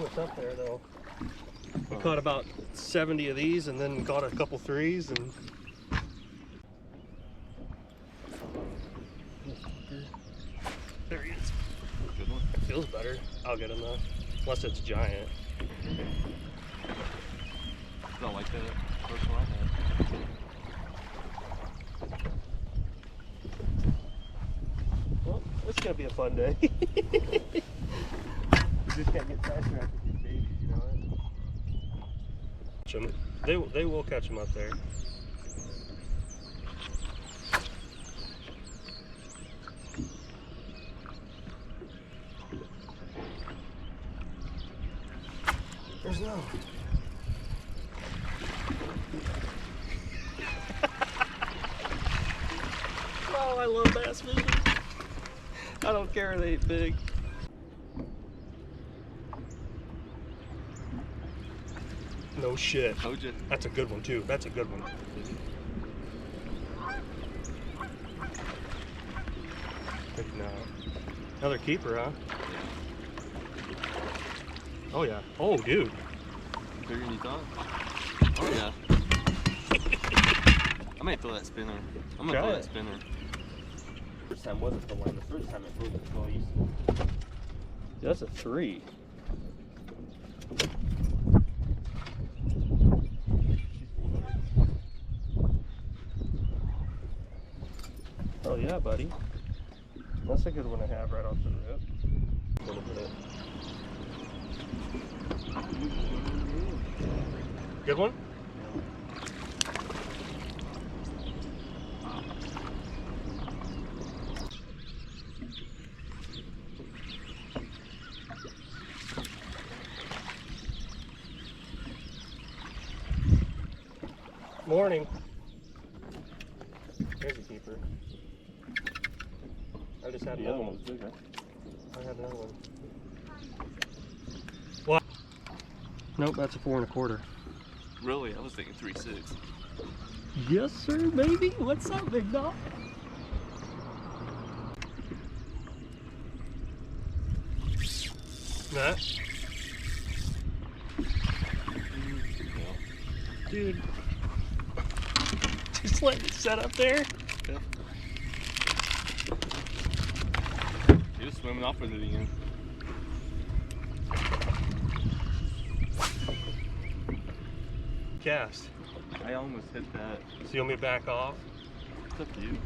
what's up there though. We caught about 70 of these and then got a couple threes and there he is. Good one. It feels better. I'll get him though. Unless it's giant. Not like that first one I had. Well, it's gonna be a fun day. You just can't get sidetracked with these babies, you know it? Catch 'em. They will catch them up there. There's no. Oh, I love bass fishing. I don't care if they ain't big. No shit. Told you. That's a good one too. That's a good one. Maybe not. Another keeper, huh? Oh yeah. Oh dude. Bigger than you thought? Oh yeah. I might throw that spinner. I'm gonna throw that spinner. First time wasn't the one. The first time it moved the toys. That's a 3. Oh yeah, buddy. That's a good one to have right off the rip. A little bit. Good one? Morning. There's a keeper. I just had The another other one. one was bigger. I had another one. What? Nope, that's a 4 1/4. Really? I was thinking 3.6. Yes, sir, baby. What's up, big dog? That? Dude. Just let it set up there. Yeah. He was swimming off with it again. Cast. I almost hit that. So you want me to back off? It's up to you.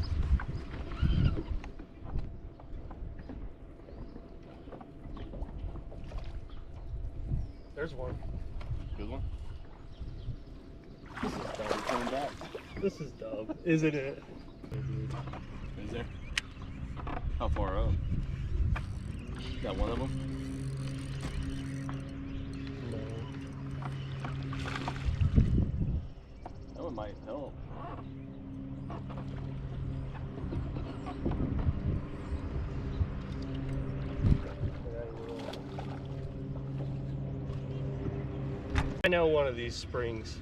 There's one. Good one. This is dumb. Coming back. This is dumb, isn't it? Is there? How far up? Got one of them? No. That one might help. I know one of these springs.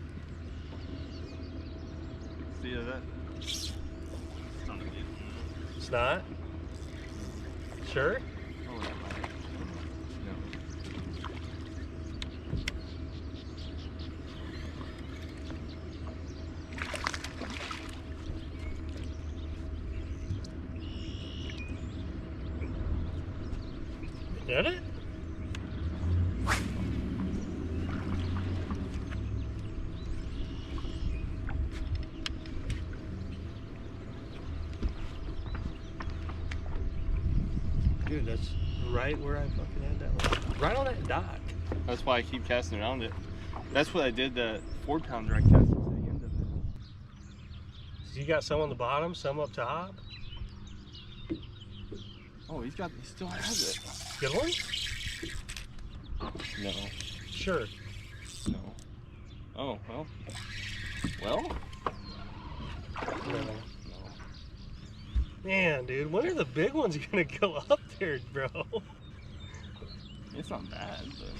See that? It's not? Sure? Oh, that might. No. Did it? Dude, that's right where I fucking had that one. Right on that dock. That's why I keep casting around it. That's what I did, the 4-pound dry cast at the end of it. So you got some on the bottom, some up top. Oh, he still has it. Good one? No. Sure. No. Oh, well. Well? No. No. Man, dude, when are the big ones gonna go up there, bro? It's not bad, but...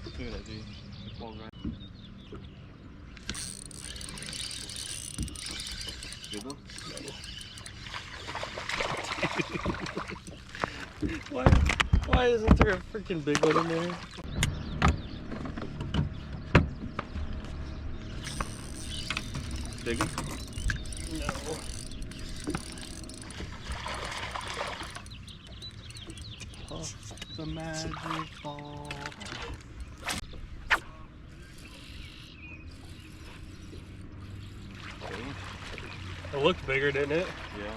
Look at that, dude. Ball right. Good one? Why isn't there a freaking big one in there? Big one? No. The magic ball. It looked bigger, didn't it? Yeah.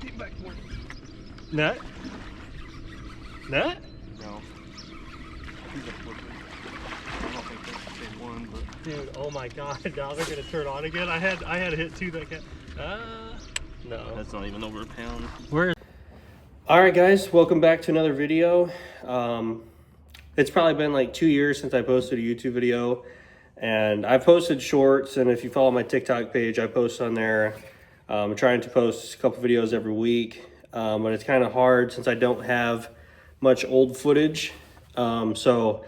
Get back more. Net? Net? No. I think that's what I don't think that's the same one, but Dude, oh my god, now they're gonna turn on again. I had a hit too that no. that's not even over a pound. Where? Alright guys, welcome back to another video. It's probably been like 2 years since I posted a YouTube video, and I posted shorts, and if you follow my TikTok page, I post on there. I'm trying to post a couple videos every week, but it's kind of hard since I don't have much old footage. So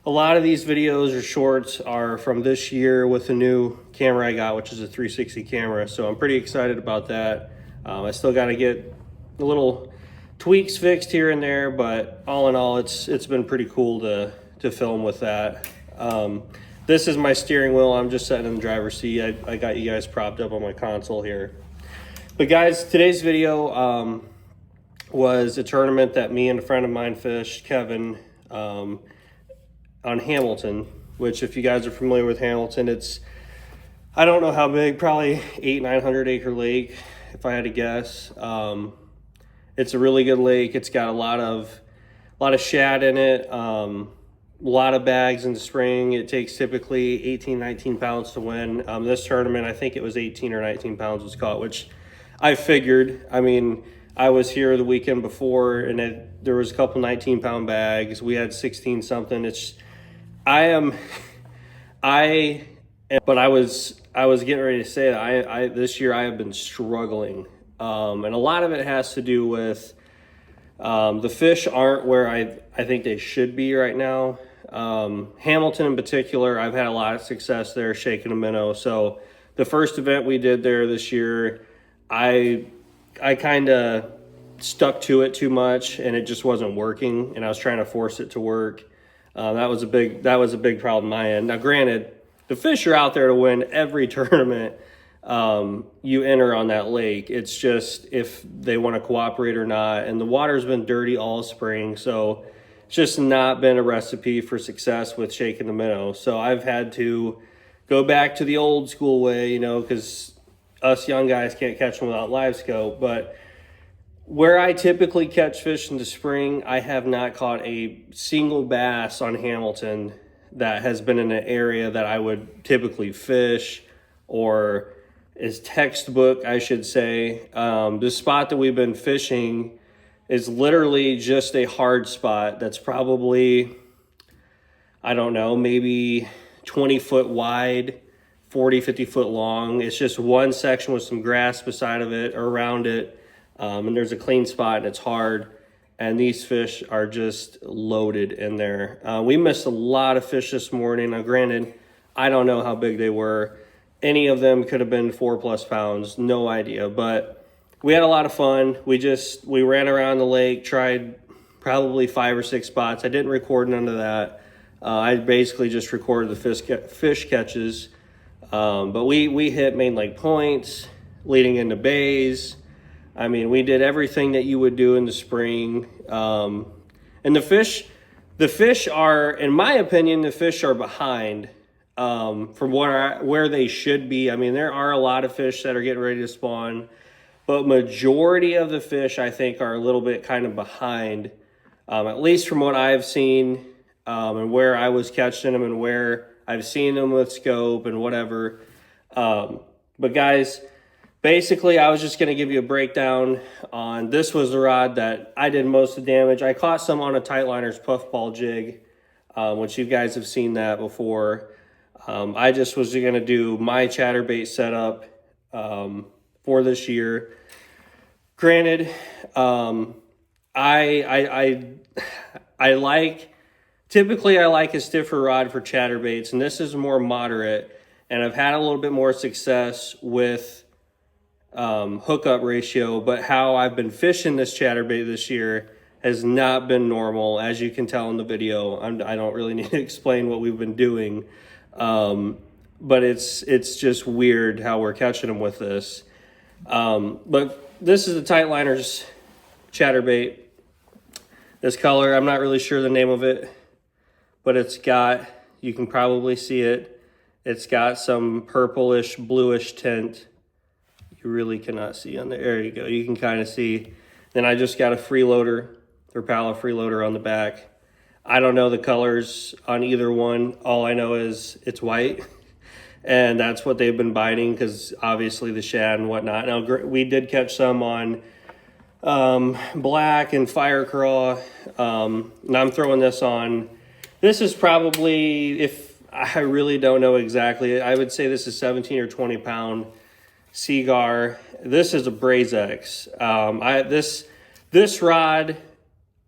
a lot of these videos or shorts are from this year with the new camera I got, which is a 360 camera. So I'm pretty excited about that. I still got to get a little tweaks fixed here and there, but all in all, it's been pretty cool to film with that. This is my steering wheel. I'm just sitting in the driver's seat. I got you guys propped up on my console here. But guys, today's video was a tournament that me and a friend of mine fished, Kevin, on Hamilton, which if you guys are familiar with Hamilton, it's, I don't know how big, probably 800-900 acre lake, if I had to guess. It's a really good lake. It's got a lot of shad in it, a lot of bags in the spring. It takes typically 18-19 pounds to win. This tournament, I think it was 18 or 19 pounds was caught, which I figured. I mean, I was here the weekend before, and there was a couple 19-pound bags. We had 16 something. But I was getting ready to say that this year I have been struggling. And a lot of it has to do with the fish aren't where I think they should be right now. Hamilton in particular, I've had a lot of success there shaking a minnow. So the first event we did there this year, I kind of stuck to it too much, and it just wasn't working, and I was trying to force it to work. That was a big problem on my end. Now granted, the fish are out there to win every tournament you enter on that lake. It's just if they want to cooperate or not, and the water's been dirty all spring, so it's just not been a recipe for success with shaking the minnow. So I've had to go back to the old school way, because us young guys can't catch them without live scope. But where I typically catch fish in the spring, I have not caught a single bass on Hamilton that has been in an area that I would typically fish, or is textbook, I should say. The spot that we've been fishing is literally just a hard spot that's probably, I don't know, maybe 20 foot wide, 40, 50 foot long. It's just one section with some grass beside of it or around it. And there's a clean spot and it's hard. And these fish are just loaded in there. We missed a lot of fish this morning. Now granted, I don't know how big they were. Any of them could have been 4+ pounds, no idea. But we had a lot of fun. We ran around the lake, tried probably 5 or 6 spots. I didn't record none of that. I basically just recorded the fish catches. But we hit main lake points, leading into bays. I mean, we did everything that you would do in the spring. And the fish are, in my opinion, the fish are behind from where they should be. I mean, there are a lot of fish that are getting ready to spawn, but majority of the fish, I think, are a little bit kind of behind, at least from what I've seen, and where I was catching them and where I've seen them with scope and whatever. But guys, basically, I was just going to give you a breakdown on, this was the rod that I did most of the damage. I caught some on a Tightliner's puffball jig, which you guys have seen that before. I just was going to do my chatterbait setup for this year. Granted, typically I like a stiffer rod for chatterbaits, and this is more moderate. and I've had a little bit more success with hookup ratio, but how I've been fishing this chatterbait this year has not been normal, as you can tell in the video. I don't really need to explain what we've been doing, but it's just weird how we're catching them with this. But this is the Tight Liners chatterbait. This color, I'm not really sure the name of it, but it's got, you can probably see it, it's got some purplish, bluish tint. You really cannot see on there. There you go. You can kind of see. Then I just got a freeloader, Rapala freeloader on the back. I don't know the colors on either one. All I know is it's white, and that's what they've been biting, because obviously the shad and whatnot. Now, we did catch some on black and fire craw. And I'm throwing this on. This is probably, if I really don't know exactly, I would say this is 17 or 20 pound Seagar. This is a Braze X. This rod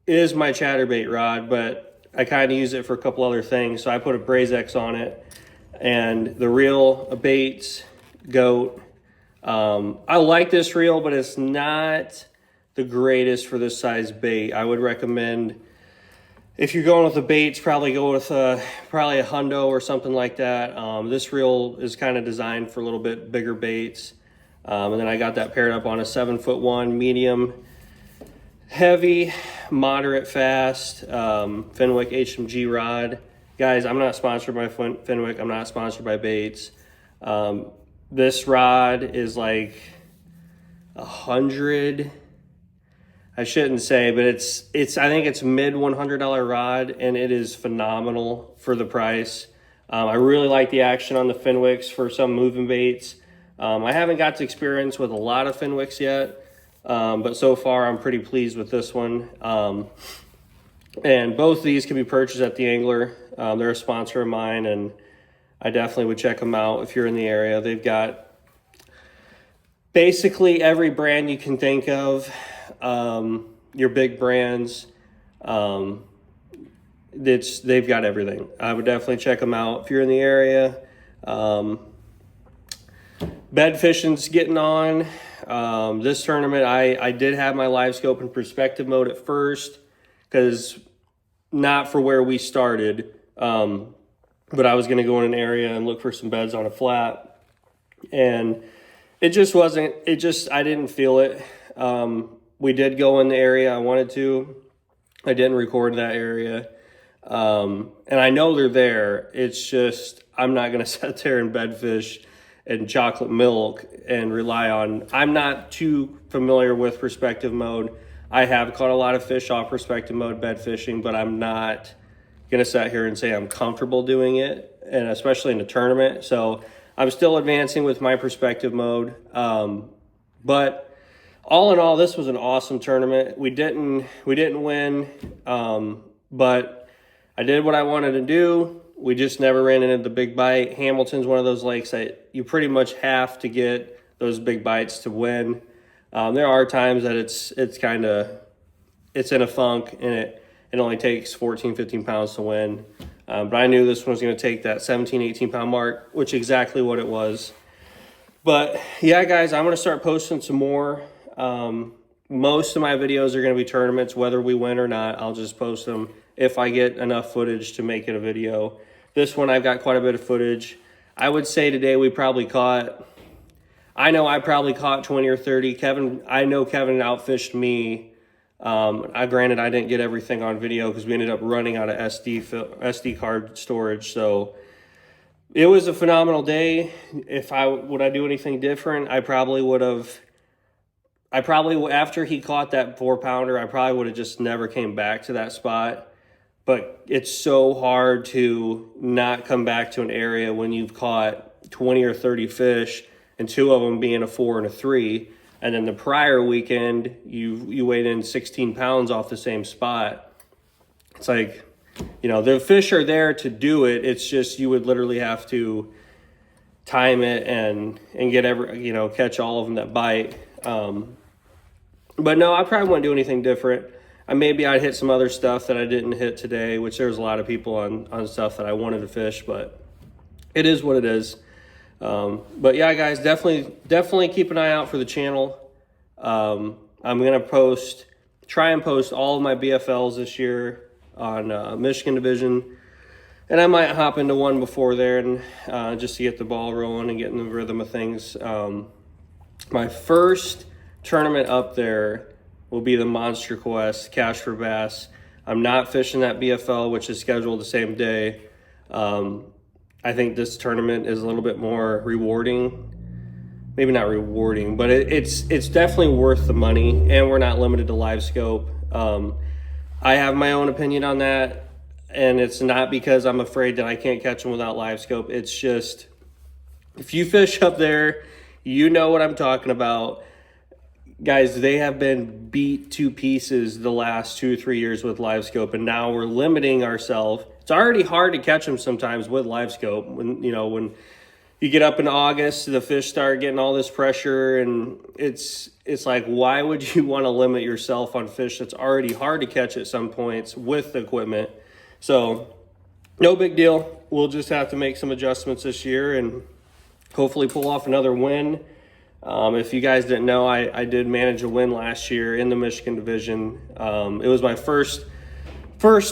is my chatterbait rod, but I kind of use it for a couple other things. So I put a Braze X on it, and the reel, a Baits Goat. I like this reel, but it's not the greatest for this size bait. I would recommend, if you're going with the baits, probably go with probably a Hundo or something like that. This reel is kind of designed for a little bit bigger baits. And then I got that paired up on a 7'1" medium, heavy, moderate fast Fenwick HMG rod. Guys, I'm not sponsored by Fenwick. I'm not sponsored by Baits. This rod is like 100. I shouldn't say, but it's I think it's mid $100 rod, and it is phenomenal for the price. I really like the action on the Fenwicks for some moving baits. I haven't got to experience with a lot of Fenwicks yet, but so far I'm pretty pleased with this one. And both of these can be purchased at The Angler. They're a sponsor of mine, and I definitely would check them out if you're in the area. They've got basically every brand you can think of, your big brands. They've got everything. I would definitely check them out if you're in the area. Bed fishing's getting on. This tournament, I did have my live scope in perspective mode at first, because not for where we started, but I was going to go in an area and look for some beds on a flat, and it just wasn't, I didn't feel it. We did go in the area I wanted to. I didn't record that area. And I know they're there. It's just, I'm not going to sit there and bed fish and chocolate milk and rely on, I'm not too familiar with perspective mode. I have caught a lot of fish off perspective mode bed fishing, but I'm not going to sit here and say I'm comfortable doing it, and especially in a tournament. So I'm still advancing with my perspective mode. But all in all, this was an awesome tournament. We didn't win, but I did what I wanted to do. We just never ran into the big bite. Hamilton's one of those lakes that you pretty much have to get those big bites to win. There are times that it's in a funk, and it only takes 14, 15 pounds to win. But I knew this one was going to take that 17, 18 pound mark, which is exactly what it was. But yeah, guys, I'm going to start posting some more. Most of my videos are going to be tournaments, whether we win or not. I'll just post them if I get enough footage to make it a video. This one, I've got quite a bit of footage. I would say today we probably caught, I know I probably caught 20 or 30. I know Kevin outfished me. Granted, I didn't get everything on video because we ended up running out of SD card storage. So it was a phenomenal day. Would I do anything different? After he caught that 4-pounder, I probably would have just never came back to that spot. But it's so hard to not come back to an area when you've caught 20 or 30 fish, and 2 of them being a 4 and a 3. And then the prior weekend, you weighed in 16 pounds off the same spot. It's like, the fish are there to do it. It's just you would literally have to time it and get catch all of them that bite. But no, I probably wouldn't do anything different. Maybe I'd hit some other stuff that I didn't hit today, which there's a lot of people on stuff that I wanted to fish, but it is what it is. But yeah, guys, definitely keep an eye out for the channel. I'm going to try and post all of my BFLs this year on Michigan Division. And I might hop into one before there and just to get the ball rolling and get in the rhythm of things. My first tournament up there will be the Monster Quest Cash for Bass. I'm not fishing that BFL, which is scheduled the same day. I think this tournament is a little bit more rewarding. Maybe not rewarding, but it's definitely worth the money, and we're not limited to live scope. I have my own opinion on that, and it's not because I'm afraid that I can't catch them without live scope. It's just, if you fish up there, you know what I'm talking about. Guys, they have been beat to pieces the last 2 or 3 years with live scope, and now we're limiting ourselves. It's already hard to catch them sometimes with live scope. When you get up in August, the fish start getting all this pressure, and it's like, why would you want to limit yourself on fish that's already hard to catch at some points with the equipment? So no big deal. We'll just have to make some adjustments this year and hopefully pull off another win. If you guys didn't know, I did manage a win last year in the Michigan Division. It was my first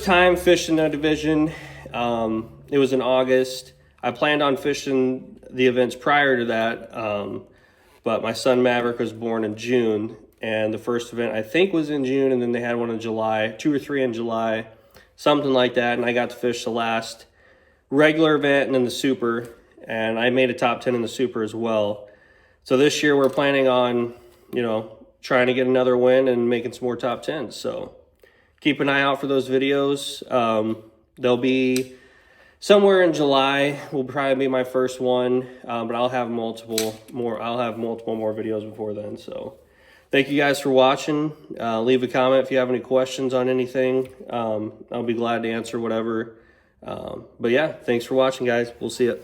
time fishing the division. It was in August. I planned on fishing the events prior to that, but my son Maverick was born in June, and the first event I think was in June, and then they had one in July, 2 or 3 in July, something like that, and I got to fish the last regular event and then the super, and I made a top 10 in the super as well. So this year we're planning on, trying to get another win and making some more top 10s. So keep an eye out for those videos. They'll be somewhere in July. Will probably be my first one, but I'll have multiple more videos before then. So thank you guys for watching. Leave a comment if you have any questions on anything. I'll be glad to answer whatever. But yeah, thanks for watching, guys. We'll see you.